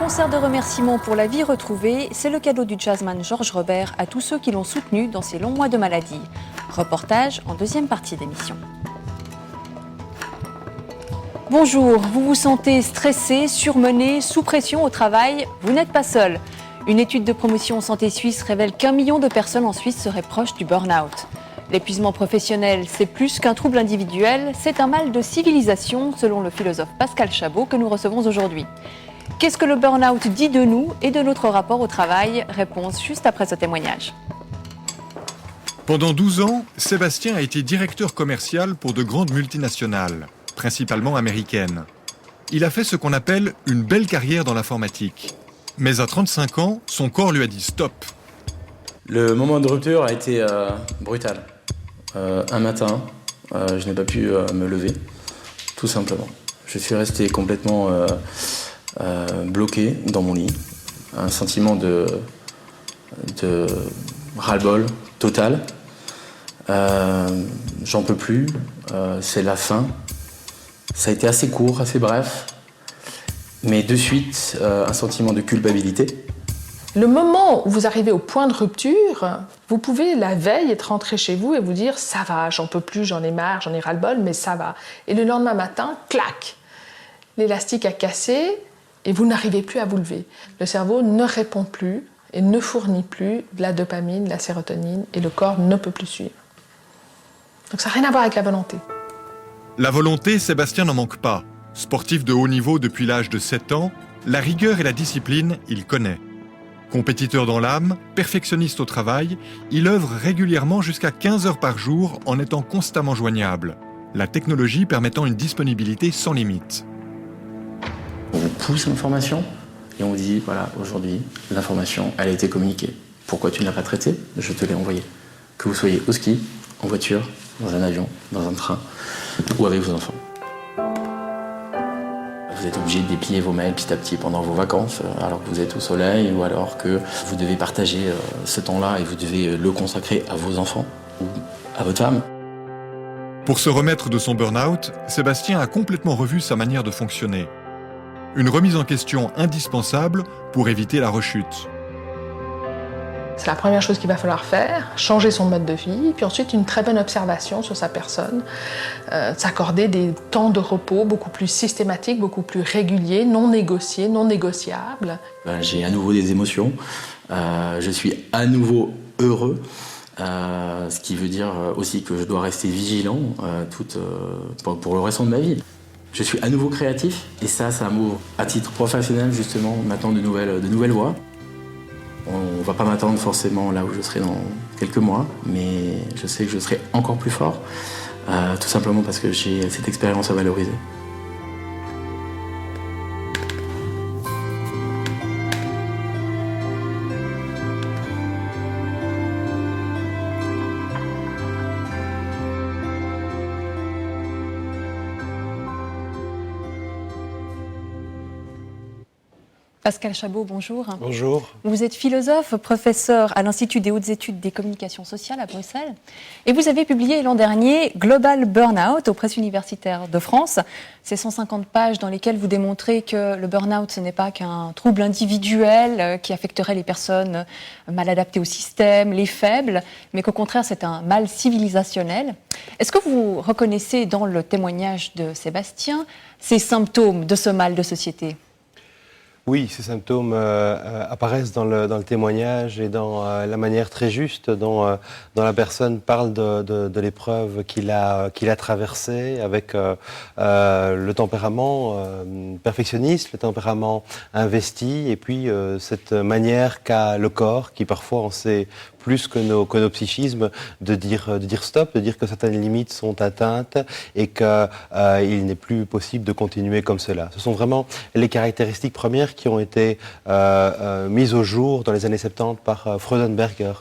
concert de remerciements pour la vie retrouvée, c'est le cadeau du jazzman Georges Robert à tous ceux qui l'ont soutenu dans ses longs mois de maladie. Reportage en deuxième partie d'émission. Bonjour, vous vous sentez stressé, surmené, sous pression au travail? Vous n'êtes pas seul. Une étude de promotion Santé Suisse révèle qu'1 million de personnes en Suisse seraient proches du burn-out. L'épuisement professionnel, c'est plus qu'un trouble individuel, c'est un mal de civilisation, selon le philosophe Pascal Chabot que nous recevons aujourd'hui. Qu'est-ce que le burn-out dit de nous et de notre rapport au travail? Réponse juste après ce témoignage. Pendant 12 ans, Sébastien a été directeur commercial pour de grandes multinationales, principalement américaines. Il a fait ce qu'on appelle une belle carrière dans l'informatique. Mais à 35 ans, son corps lui a dit stop. Le moment de rupture a été brutal. Un matin, je n'ai pas pu me lever, tout simplement. Je suis resté complètement bloqué dans mon lit. Un sentiment de ras-le-bol total. J'en peux plus, c'est la fin. Ça a été assez court, assez bref, mais de suite, un sentiment de culpabilité. Le moment où vous arrivez au point de rupture, vous pouvez la veille être rentré chez vous et vous dire « ça va, j'en peux plus, j'en ai marre, j'en ai ras-le-bol, mais ça va ». Et le lendemain matin, clac, l'élastique a cassé et vous n'arrivez plus à vous lever. Le cerveau ne répond plus et ne fournit plus de la dopamine, de la sérotonine et le corps ne peut plus suivre. Donc ça n'a rien à voir avec la volonté. La volonté, Sébastien n'en manque pas. Sportif de haut niveau depuis l'âge de 7 ans, la rigueur et la discipline, il connaît. Compétiteur dans l'âme, perfectionniste au travail, il œuvre régulièrement jusqu'à 15 heures par jour en étant constamment joignable. La technologie permettant une disponibilité sans limite. On vous pousse l'information et on vous dit, voilà, aujourd'hui, l'information, elle a été communiquée. Pourquoi tu ne l'as pas traitée? Je te l'ai envoyée. Que vous soyez au ski, en voiture, dans un avion, dans un train ou avec vos enfants. Vous êtes obligé de déplier vos mails petit à petit pendant vos vacances, alors que vous êtes au soleil, ou alors que vous devez partager ce temps-là et vous devez le consacrer à vos enfants ou à votre femme. Pour se remettre de son burn-out, Sébastien a complètement revu sa manière de fonctionner. Une remise en question indispensable pour éviter la rechute. C'est la première chose qu'il va falloir faire, changer son mode de vie, puis ensuite une très bonne observation sur sa personne, s'accorder des temps de repos beaucoup plus systématiques, beaucoup plus réguliers, non négociés, non négociables. J'ai à nouveau des émotions, je suis à nouveau heureux, ce qui veut dire aussi que je dois rester vigilant pour le restant de ma vie. Je suis à nouveau créatif et ça m'ouvre à titre professionnel justement maintenant de nouvelles voies. On ne va pas m'attendre forcément là où je serai dans quelques mois, mais je sais que je serai encore plus fort, tout simplement parce que j'ai cette expérience à valoriser. Pascal Chabot, bonjour. Bonjour. Vous êtes philosophe, professeur à l'Institut des hautes études des communications sociales à Bruxelles. Et vous avez publié l'an dernier Global Burnout aux presses universitaires de France. C'est 150 pages dans lesquelles vous démontrez que le burn-out, ce n'est pas qu'un trouble individuel qui affecterait les personnes mal adaptées au système, les faibles, mais qu'au contraire, c'est un mal civilisationnel. Est-ce que vous reconnaissez dans le témoignage de Sébastien ces symptômes de ce mal de société ? Oui, ces symptômes apparaissent dans le témoignage et dans la manière très juste dont la personne parle de l'épreuve qu'il a traversée avec le tempérament perfectionniste, le tempérament investi et puis cette manière qu'a le corps, qui parfois en sait plus que nos psychismes, de dire stop, de dire que certaines limites sont atteintes et qu'il n'est plus possible de continuer comme cela. Ce sont vraiment les caractéristiques premières qui ont été mises au jour dans les années 70 par Freudenberger,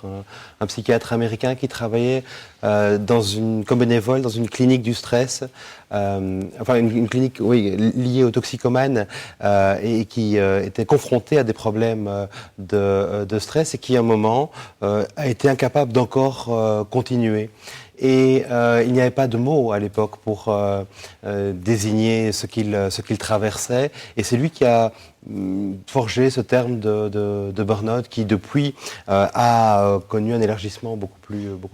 un psychiatre américain qui travaillait comme bénévole dans une clinique du stress, une clinique liée aux toxicomanes et qui était confronté à des problèmes de stress et qui à un moment a été incapable d'encore continuer. Et il n'y avait pas de mots à l'époque pour désigner ce qu'il traversait. Et c'est lui qui a forgé ce terme de burn-out qui, depuis, a connu un élargissement beaucoup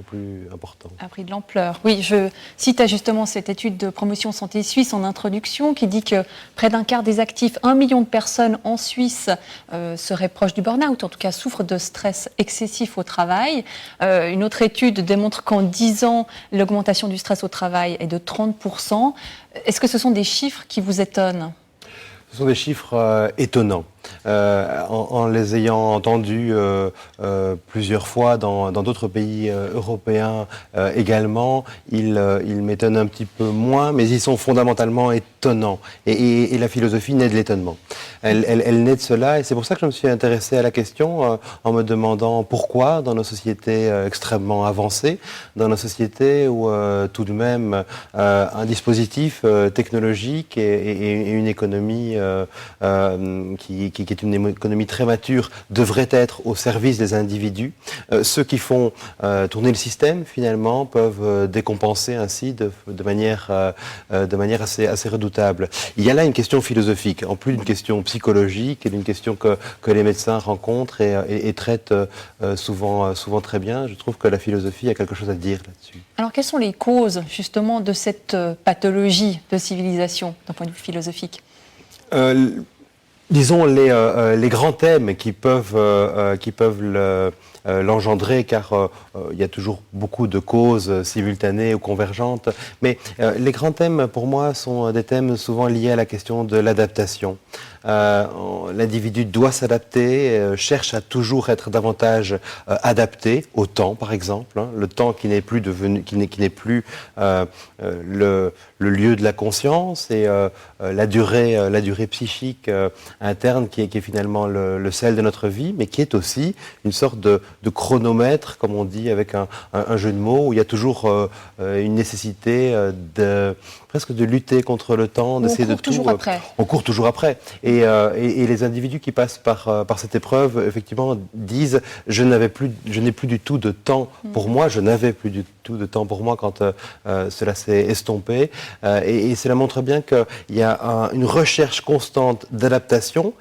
plus important. A pris de l'ampleur. Oui, je cite justement cette étude de Promotion Santé Suisse en introduction qui dit que près d'un quart des actifs, 1 million de personnes en Suisse seraient proches du burn-out, en tout cas souffrent de stress excessif au travail. Une autre étude démontre qu'en 10 ans, l'augmentation du stress au travail est de 30%. Est-ce que ce sont des chiffres qui vous étonnent ? Ce sont des chiffres étonnants. En les ayant entendus plusieurs fois dans d'autres pays européens également, ils m'étonnent un petit peu moins, mais ils sont fondamentalement étonnants. Et la philosophie naît de l'étonnement. Elle naît de cela, et c'est pour ça que je me suis intéressé à la question en me demandant pourquoi, dans nos sociétés extrêmement avancées, dans nos sociétés où tout de même un dispositif technologique et une économie qui est une économie très mature, devrait être au service des individus. Ceux qui font tourner le système, finalement, peuvent décompenser ainsi de manière assez redoutable. Il y a là une question philosophique, en plus d'une question psychologique et d'une question que les médecins rencontrent et traitent souvent très bien. Je trouve que la philosophie a quelque chose à dire là-dessus. Alors, quelles sont les causes, justement, de cette pathologie de civilisation, d'un point de vue philosophique ? Disons les grands thèmes qui peuvent l'engendrer, car il y a toujours beaucoup de causes simultanées ou convergentes. Mais les grands thèmes, pour moi, sont des thèmes souvent liés à la question de l'adaptation. L'individu doit s'adapter, cherche à toujours être davantage adapté au temps, par exemple, le temps qui n'est plus le lieu de la conscience, et la durée psychique interne qui est finalement le sel de notre vie, mais qui est aussi une sorte de chronomètre, comme on dit avec un jeu de mots, où il y a toujours une nécessité presque de lutter contre le temps, d'essayer de tout. On court toujours après. Et les individus qui passent par cette épreuve, effectivement, disent je n'ai plus du tout de temps pour moi, je n'avais plus du tout de temps pour moi quand cela s'est estompé. Et cela montre bien qu'il y a une recherche constante d'adaptation,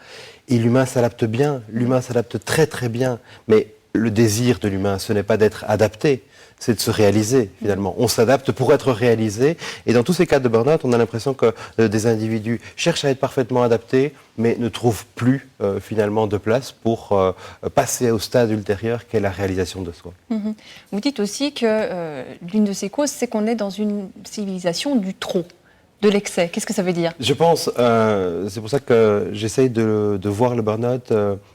et l'humain s'adapte bien, l'humain s'adapte très très bien, mais le désir de l'humain, ce n'est pas d'être adapté, c'est de se réaliser, finalement. On s'adapte pour être réalisé. Et dans tous ces cas de burn-out, on a l'impression que des individus cherchent à être parfaitement adaptés, mais ne trouvent plus, finalement, de place pour passer au stade ultérieur qu'est la réalisation de soi. Vous dites aussi que l'une de ces causes, c'est qu'on est dans une civilisation du trop, de l'excès. Qu'est-ce que ça veut dire ? Je pense, c'est pour ça que j'essaye de voir le burn-out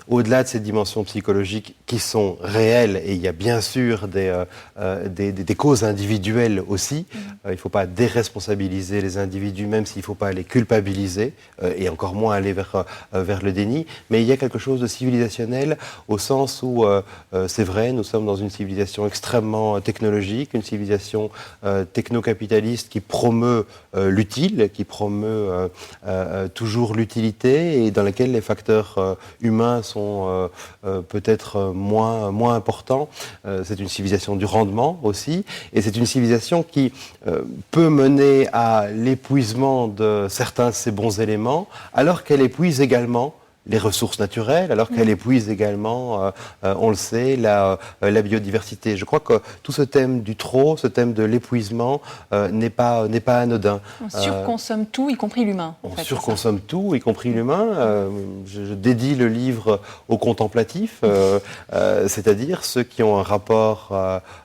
au-delà de ces dimensions psychologiques qui sont réelles, et il y a bien sûr des causes individuelles aussi. Il ne faut pas déresponsabiliser les individus, même s'il ne faut pas les culpabiliser, et encore moins aller vers le déni. Mais il y a quelque chose de civilisationnel au sens où, c'est vrai, nous sommes dans une civilisation extrêmement technologique, une civilisation techno-capitaliste qui promeut l'utile, qui promeut toujours l'utilité, et dans laquelle les facteurs humains sont peut-être moins importants. C'est une civilisation du rendement aussi, et c'est une civilisation qui peut mener à l'épuisement de certains de ses bons éléments, alors qu'elle épuise également les ressources naturelles, alors qu'elle épuise également, on le sait, la biodiversité. Je crois que tout ce thème du trop, ce thème de l'épuisement n'est pas anodin. On surconsomme tout, y compris l'humain. On surconsomme tout, y compris l'humain. Je dédie le livre aux contemplatifs, c'est-à-dire ceux qui ont un rapport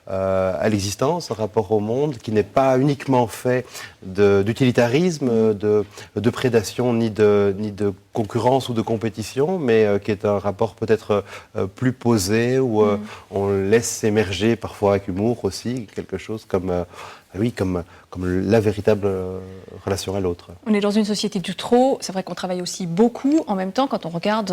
à l'existence, un rapport au monde, qui n'est pas uniquement fait d'utilitarisme, de prédation, ni de concurrence ou de compétition, mais qui est un rapport peut-être plus posé, où on laisse émerger parfois avec humour aussi quelque chose comme la véritable relation à l'autre. On est dans une société du trop, c'est vrai qu'on travaille aussi beaucoup. En même temps, quand on regarde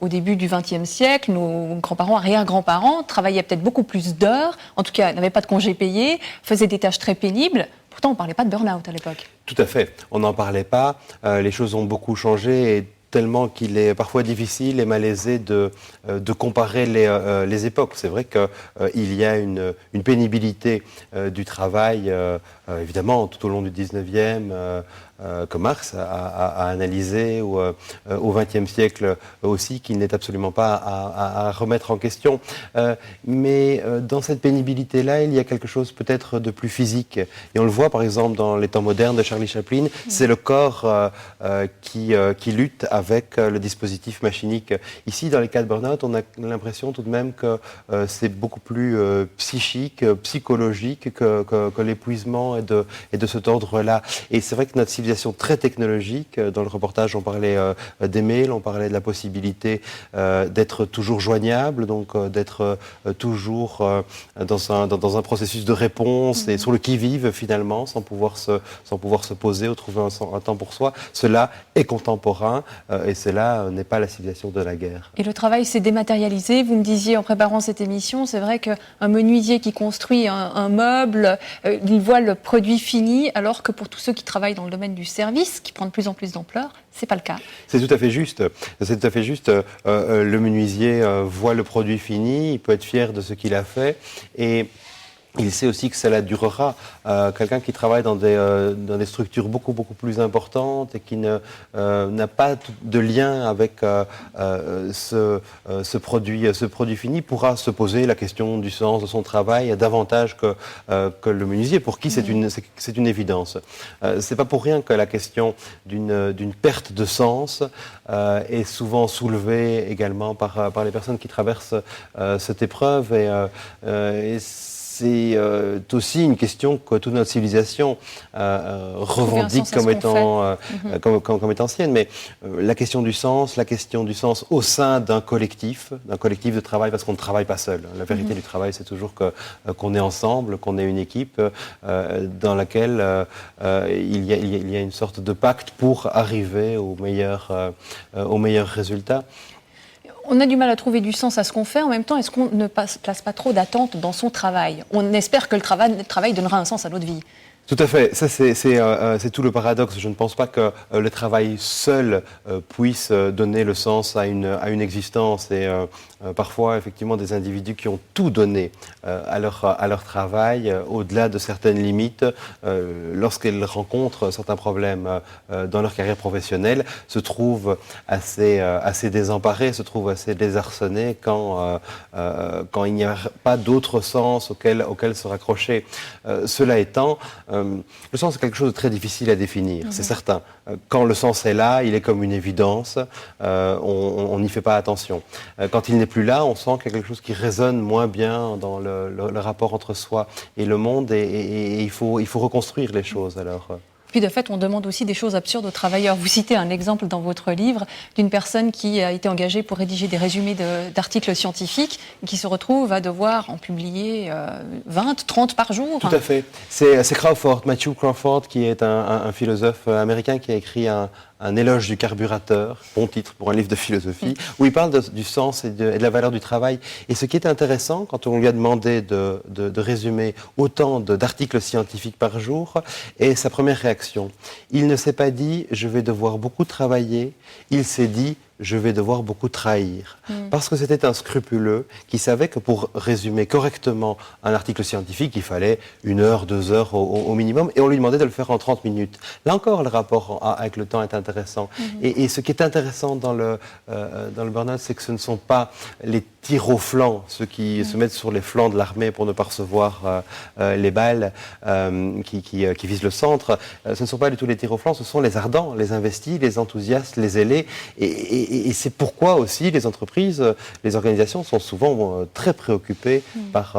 au début du XXe siècle, nos grands-parents, arrière-grands-parents travaillaient peut-être beaucoup plus d'heures, en tout cas n'avaient pas de congés payés, faisaient des tâches très pénibles. Pourtant, on ne parlait pas de burn-out à l'époque. Tout à fait, on n'en parlait pas. Les choses ont beaucoup changé, et tellement qu'il est parfois difficile et malaisé de comparer les époques. C'est vrai qu'il y a une pénibilité du travail, évidemment, tout au long du 19e, que Marx a analysé, ou au XXe siècle aussi, qu'il n'est absolument pas à remettre en question. Mais dans cette pénibilité-là, il y a quelque chose peut-être de plus physique. Et on le voit par exemple dans Les temps modernes de Charlie Chaplin, c'est le corps qui lutte avec le dispositif machinique. Ici, dans les cas de burn-out, on a l'impression tout de même que c'est beaucoup plus psychique, psychologique que l'épuisement est de cet ordre-là. Et c'est vrai que notre civilisation très technologique, dans le reportage on parlait des mails, on parlait de la possibilité d'être toujours joignable, donc d'être toujours dans un processus de réponse et sur le qui-vive finalement, sans pouvoir se poser ou trouver un temps pour soi. Cela est contemporain et cela n'est pas la civilisation de la guerre. Et le travail s'est dématérialisé. Vous me disiez en préparant cette émission, c'est vrai qu'un menuisier qui construit un meuble, il voit le produit fini, alors que pour tous ceux qui travaillent dans le domaine du service, qui prend de plus en plus d'ampleur, c'est pas le cas. C'est tout à fait juste. C'est tout à fait juste. Le menuisier voit le produit fini, il peut être fier de ce qu'il a fait et il sait aussi que cela durera. Quelqu'un qui travaille dans des structures beaucoup plus importantes et qui n'a pas de lien avec ce produit fini pourra se poser la question du sens de son travail davantage que le menuisier, pour qui c'est une évidence. C'est pas pour rien que la question d'une perte de sens est souvent soulevée également par les personnes qui traversent cette épreuve et c'est aussi une question que toute notre civilisation revendique comme étant ancienne. Mais la question du sens au sein d'un collectif de travail, parce qu'on ne travaille pas seul. La vérité du travail, c'est toujours qu'on est ensemble, qu'on est une équipe dans laquelle il y a une sorte de pacte pour arriver au meilleur résultat. On a du mal à trouver du sens à ce qu'on fait. En même temps, est-ce qu'on ne place pas trop d'attentes dans son travail? On espère que le travail donnera un sens à notre vie. Tout à fait. Ça, c'est tout le paradoxe. Je ne pense pas que le travail seul puisse donner le sens à une existence. Et parfois, effectivement, des individus qui ont tout donné à leur travail, au-delà de certaines limites, lorsqu'ils rencontrent certains problèmes dans leur carrière professionnelle, se trouvent assez désemparés, se trouvent assez désarçonnés quand il n'y a pas d'autre sens auquel se raccrocher. Cela étant, le sens est quelque chose de très difficile à définir, c'est certain. Quand le sens est là, il est comme une évidence, on n'y fait pas attention. Quand il n'est plus là, on sent qu'il y a quelque chose qui résonne moins bien dans le rapport entre soi et le monde et il faut reconstruire les choses alors. Puis de fait, on demande aussi des choses absurdes aux travailleurs. Vous citez un exemple dans votre livre d'une personne qui a été engagée pour rédiger des résumés d'articles scientifiques et qui se retrouve à devoir en publier 20, 30 par jour. Tout à fait. C'est Matthew Crawford, qui est un philosophe américain qui a écrit un éloge du carburateur, bon titre pour un livre de philosophie, où il parle du sens et de la valeur du travail. Et ce qui est intéressant, quand on lui a demandé de résumer autant d'articles scientifiques par jour, est sa première réaction. Il ne s'est pas dit « je vais devoir beaucoup travailler », il s'est dit « je vais devoir beaucoup trahir ». Parce que c'était un scrupuleux qui savait que pour résumer correctement un article scientifique, il fallait 1 heure, 2 heures au minimum, et on lui demandait de le faire en 30 minutes. Là encore, le rapport avec le temps est intéressant. Et ce qui est intéressant dans le burn-out, c'est que ce ne sont pas les tirs au flanc, ceux qui se mettent sur les flancs de l'armée pour ne pas recevoir les balles qui visent le centre. Ce ne sont pas du tout les tirs au flanc, ce sont les ardents, les investis, les enthousiastes, les zélés. Et c'est pourquoi aussi les entreprises, les organisations sont souvent très préoccupées par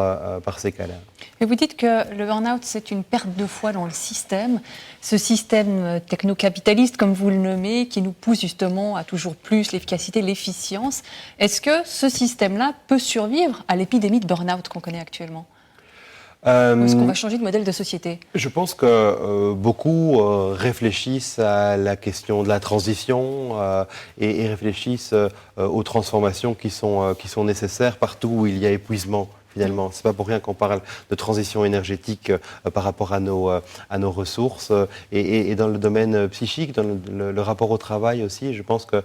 ces cas-là. Mais vous dites que le burn-out, c'est une perte de foi dans le système, ce système techno-capitaliste, comme vous le nommez, qui nous pousse justement à toujours plus l'efficacité, l'efficience. Est-ce que ce système-là peut survivre à l'épidémie de burn-out qu'on connaît actuellement ? Ou est-ce qu'on va changer de modèle de société ? Je pense que beaucoup réfléchissent à la question de la transition et réfléchissent aux transformations qui sont nécessaires partout où il y a épuisement finalement. C'est pas pour rien qu'on parle de transition énergétique par rapport à nos ressources. Et dans le domaine psychique, dans le rapport au travail aussi, je pense que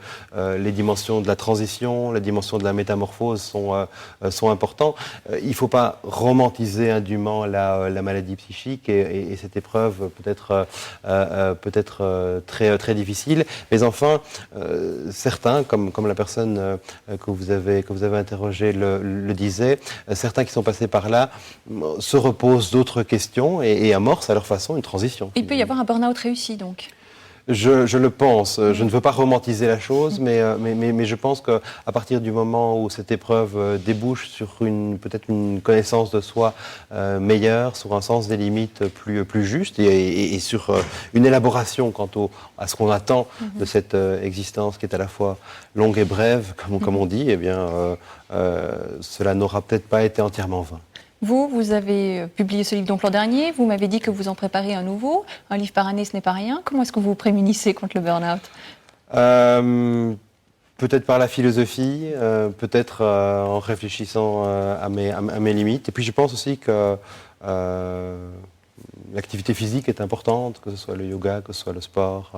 les dimensions de la transition, les dimensions de la métamorphose sont importantes. Il ne faut pas romantiser indûment la maladie psychique et cette épreuve peut être très, très difficile. Mais enfin, certains, comme la personne que vous avez interrogée le disait, certains qui sont passés par là se reposent d'autres questions et amorcent à leur façon une transition. Il peut y avoir un burn-out réussi donc. Je le pense. Je ne veux pas romantiser la chose, mais je pense qu'à partir du moment où cette épreuve débouche sur peut-être une connaissance de soi meilleure, sur un sens des limites plus juste et sur une élaboration quant à ce qu'on attend de cette existence qui est à la fois longue et brève, comme on dit, eh bien, cela n'aura peut-être pas été entièrement vain. Vous avez publié ce livre donc l'an dernier, vous m'avez dit que vous en préparez un nouveau, un livre par année ce n'est pas rien. Comment est-ce que vous vous prémunissez contre le burn-out ? Peut-être par la philosophie, peut-être en réfléchissant à mes limites. Et puis je pense aussi que l'activité physique est importante, que ce soit le yoga, que ce soit le sport.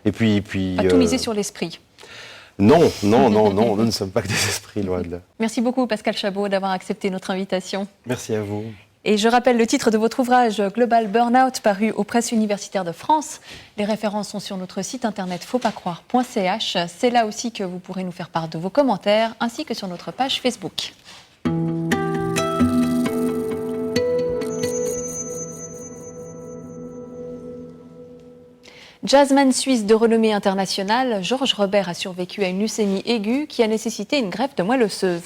Et puis pas tout miser sur l'esprit. Non, nous ne sommes pas que des esprits, loin de là. Merci beaucoup Pascal Chabot d'avoir accepté notre invitation. Merci à vous. Et je rappelle le titre de votre ouvrage Global Burnout paru aux Presses universitaires de France. Les références sont sur notre site internet fautpascroire.ch. C'est là aussi que vous pourrez nous faire part de vos commentaires ainsi que sur notre page Facebook. Jazzman suisse de renommée internationale, Georges Robert a survécu à une leucémie aiguë qui a nécessité une greffe de moelle osseuse.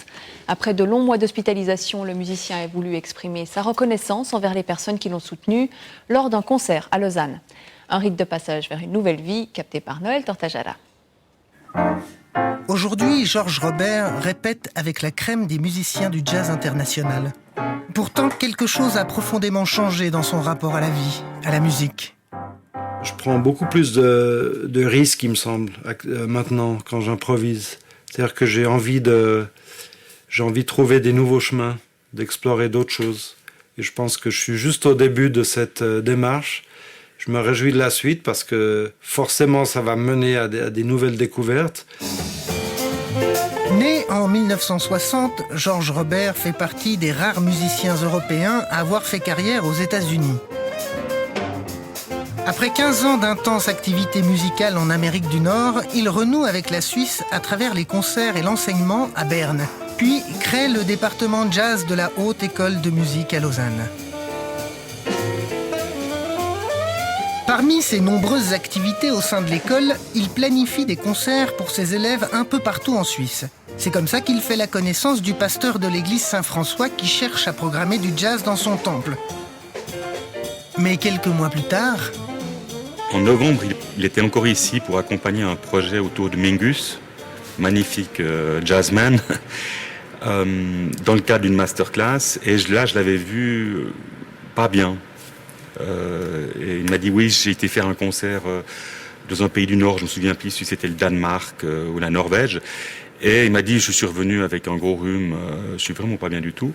Après de longs mois d'hospitalisation, le musicien a voulu exprimer sa reconnaissance envers les personnes qui l'ont soutenu lors d'un concert à Lausanne. Un rite de passage vers une nouvelle vie capté par Noël Tortajada. Aujourd'hui, Georges Robert répète avec la crème des musiciens du jazz international. Pourtant, quelque chose a profondément changé dans son rapport à la vie, à la musique. Je prends beaucoup plus de risques, il me semble, maintenant, quand j'improvise. C'est-à-dire que j'ai envie de trouver des nouveaux chemins, d'explorer d'autres choses. Et je pense que je suis juste au début de cette démarche. Je me réjouis de la suite parce que forcément, ça va mener à des nouvelles découvertes. Né en 1960, Georges Robert fait partie des rares musiciens européens à avoir fait carrière aux États-Unis. Après 15 ans d'intense activité musicale en Amérique du Nord, il renoue avec la Suisse à travers les concerts et l'enseignement à Berne, puis crée le département jazz de la Haute École de musique à Lausanne. Parmi ses nombreuses activités au sein de l'école, il planifie des concerts pour ses élèves un peu partout en Suisse. C'est comme ça qu'il fait la connaissance du pasteur de l'église Saint-François qui cherche à programmer du jazz dans son temple. Mais quelques mois plus tard... En novembre, il était encore ici pour accompagner un projet autour de Mingus, magnifique jazzman, dans le cadre d'une masterclass. Et là, je l'avais vu pas bien. Et il m'a dit, oui, j'ai été faire un concert dans un pays du Nord, je me souviens plus si c'était le Danemark ou la Norvège. Et il m'a dit, je suis revenu avec un gros rhume, je suis vraiment pas bien du tout.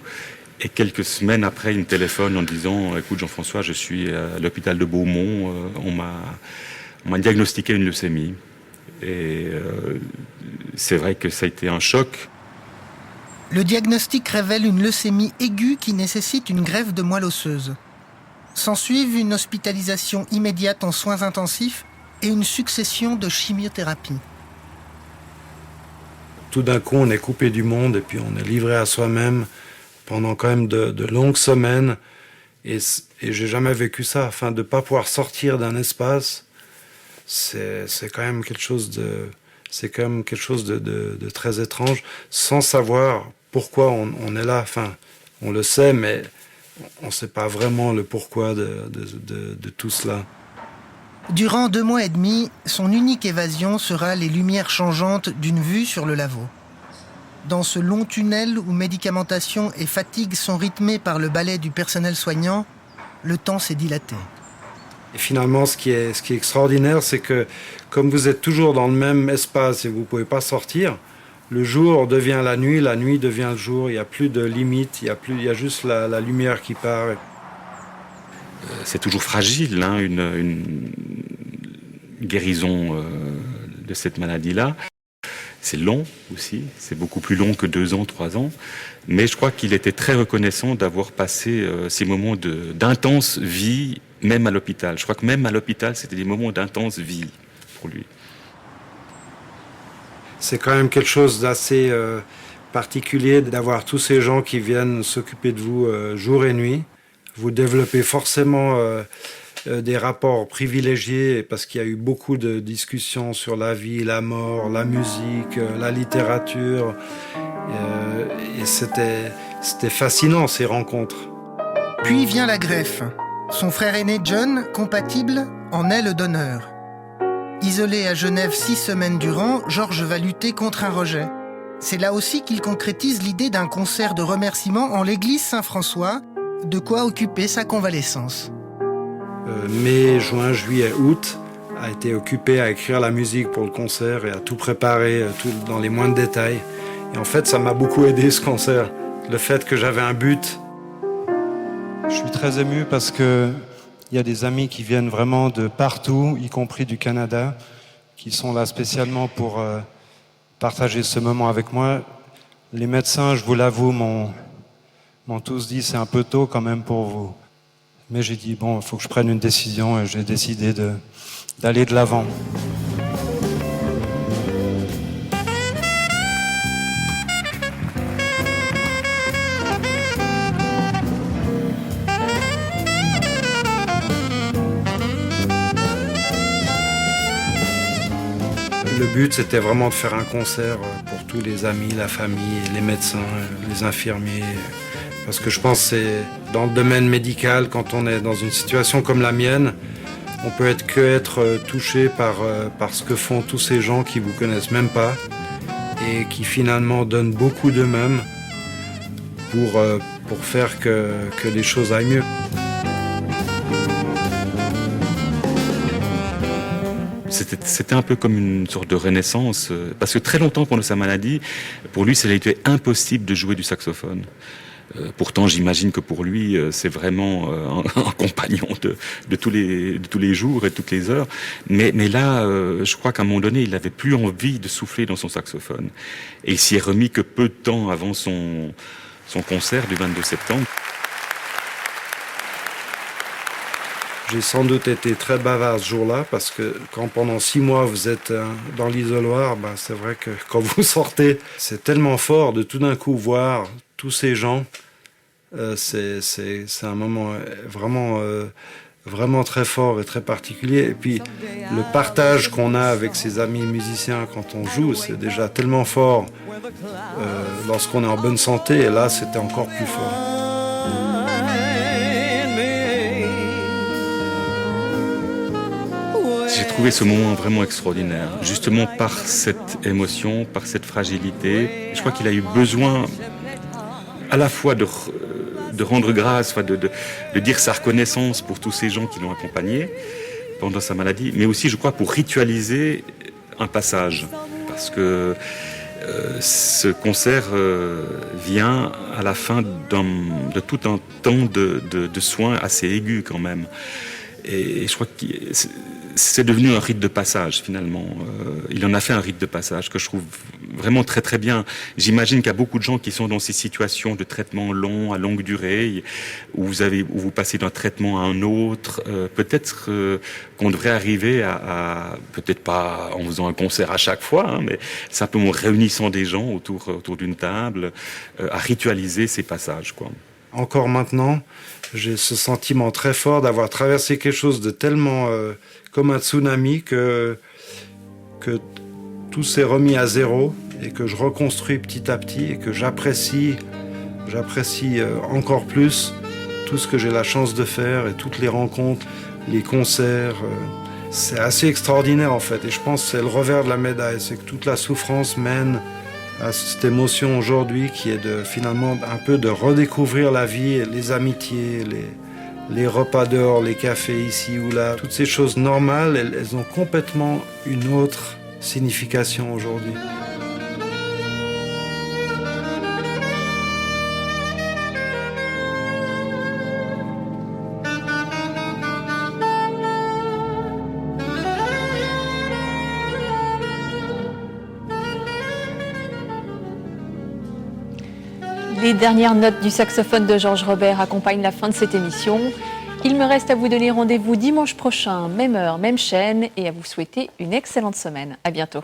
Et quelques semaines après, il me téléphone en disant « Écoute Jean-François, je suis à l'hôpital de Beaumont, on m'a diagnostiqué une leucémie. » Et c'est vrai que ça a été un choc. Le diagnostic révèle une leucémie aiguë qui nécessite une greffe de moelle osseuse. S'ensuivent une hospitalisation immédiate en soins intensifs et une succession de chimiothérapies. Tout d'un coup, on est coupé du monde et puis on est livré à soi-même pendant quand même de longues semaines. Et j'ai jamais vécu ça. Enfin, de ne pas pouvoir sortir d'un espace, c'est quand même quelque chose de très étrange, sans savoir pourquoi on est là. Enfin, on le sait, mais on ne sait pas vraiment le pourquoi de tout cela. Durant 2 mois et demi, son unique évasion sera les lumières changeantes d'une vue sur le Lavaux. Dans ce long tunnel où médicamentation et fatigue sont rythmées par le ballet du personnel soignant, le temps s'est dilaté. Et finalement, ce qui est extraordinaire, c'est que comme vous êtes toujours dans le même espace et vous ne pouvez pas sortir, Le jour devient la nuit devient le jour, il n'y a plus de limite, il y a juste la lumière qui part. C'est toujours fragile, hein, une guérison de cette maladie-là. C'est long aussi, c'est beaucoup plus long que 2 ans, 3 ans. Mais je crois qu'il était très reconnaissant d'avoir passé ces moments d'intense vie, même à l'hôpital. Je crois que même à l'hôpital, c'était des moments d'intense vie pour lui. C'est quand même quelque chose d'assez particulier d'avoir tous ces gens qui viennent s'occuper de vous jour et nuit. Vous développez forcément des rapports privilégiés parce qu'il y a eu beaucoup de discussions sur la vie, la mort, la musique, la littérature. Et c'était fascinant ces rencontres. Puis vient la greffe. Son frère aîné John, compatible, en est le donneur. Isolé à Genève 6 semaines durant, Georges va lutter contre un rejet. C'est là aussi qu'il concrétise l'idée d'un concert de remerciement en l'église Saint-François, de quoi occuper sa convalescence. Mai, juin, juillet, août a été occupé à écrire la musique pour le concert et à tout préparer, tout dans les moindres détails. Et en fait, ça m'a beaucoup aidé ce concert, le fait que j'avais un but. Je suis très ému parce que il y a des amis qui viennent vraiment de partout, y compris du Canada, qui sont là spécialement pour partager ce moment avec moi. Les médecins, je vous l'avoue, m'ont tous dit c'est un peu tôt quand même pour vous. Mais j'ai dit bon, il faut que je prenne une décision et j'ai décidé d'aller de l'avant. Le but, c'était vraiment de faire un concert pour tous les amis, la famille, les médecins, les infirmiers. Parce que je pense que c'est dans le domaine médical, quand on est dans une situation comme la mienne, on peut être touché par ce que font tous ces gens qui vous connaissent même pas et qui finalement donnent beaucoup d'eux-mêmes pour faire que les choses aillent mieux. C'était un peu comme une sorte de renaissance, parce que très longtemps pendant sa maladie, pour lui, ça a été impossible de jouer du saxophone. Pourtant, j'imagine que pour lui, c'est vraiment un compagnon de tous les jours et toutes les heures. Mais là, je crois qu'à un moment donné, il n'avait plus envie de souffler dans son saxophone. Et il s'y est remis que peu de temps avant son concert du 22 septembre. J'ai sans doute été très bavard ce jour-là parce que quand pendant 6 mois vous êtes dans l'isoloir, c'est vrai que quand vous sortez, c'est tellement fort de tout d'un coup voir tous ces gens. C'est un moment vraiment très fort et très particulier. Et puis le partage qu'on a avec ses amis musiciens quand on joue, c'est déjà tellement fort lorsqu'on est en bonne santé. Et là, c'était encore plus fort. J'ai trouvé ce moment vraiment extraordinaire, justement par cette émotion, par cette fragilité. Je crois qu'il a eu besoin à la fois de rendre grâce, de dire sa reconnaissance pour tous ces gens qui l'ont accompagné pendant sa maladie, mais aussi, je crois, pour ritualiser un passage. Parce que ce concert vient à la fin de tout un temps de soins assez aigus quand même. Et je crois que c'est devenu un rite de passage finalement. Il en a fait un rite de passage que je trouve vraiment très très bien. J'imagine qu'il y a beaucoup de gens qui sont dans ces situations de traitement long, à longue durée, où vous passez d'un traitement à un autre. Peut-être qu'on devrait arriver à peut-être pas en faisant un concert à chaque fois, hein, mais simplement en réunissant des gens autour d'une table, à ritualiser ces passages, quoi. Encore maintenant, j'ai ce sentiment très fort d'avoir traversé quelque chose de tellement comme un tsunami que tout s'est remis à zéro et que je reconstruis petit à petit et que j'apprécie encore plus tout ce que j'ai la chance de faire et toutes les rencontres, les concerts. C'est assez extraordinaire en fait et je pense que c'est le revers de la médaille, c'est que toute la souffrance mène à cette émotion aujourd'hui qui est finalement un peu de redécouvrir la vie, les amitiés, les repas dehors, les cafés ici ou là. Toutes ces choses normales, elles ont complètement une autre signification aujourd'hui. Les dernières notes du saxophone de Georges Robert accompagnent la fin de cette émission. Il me reste à vous donner rendez-vous dimanche prochain, même heure, même chaîne, et à vous souhaiter une excellente semaine. À bientôt.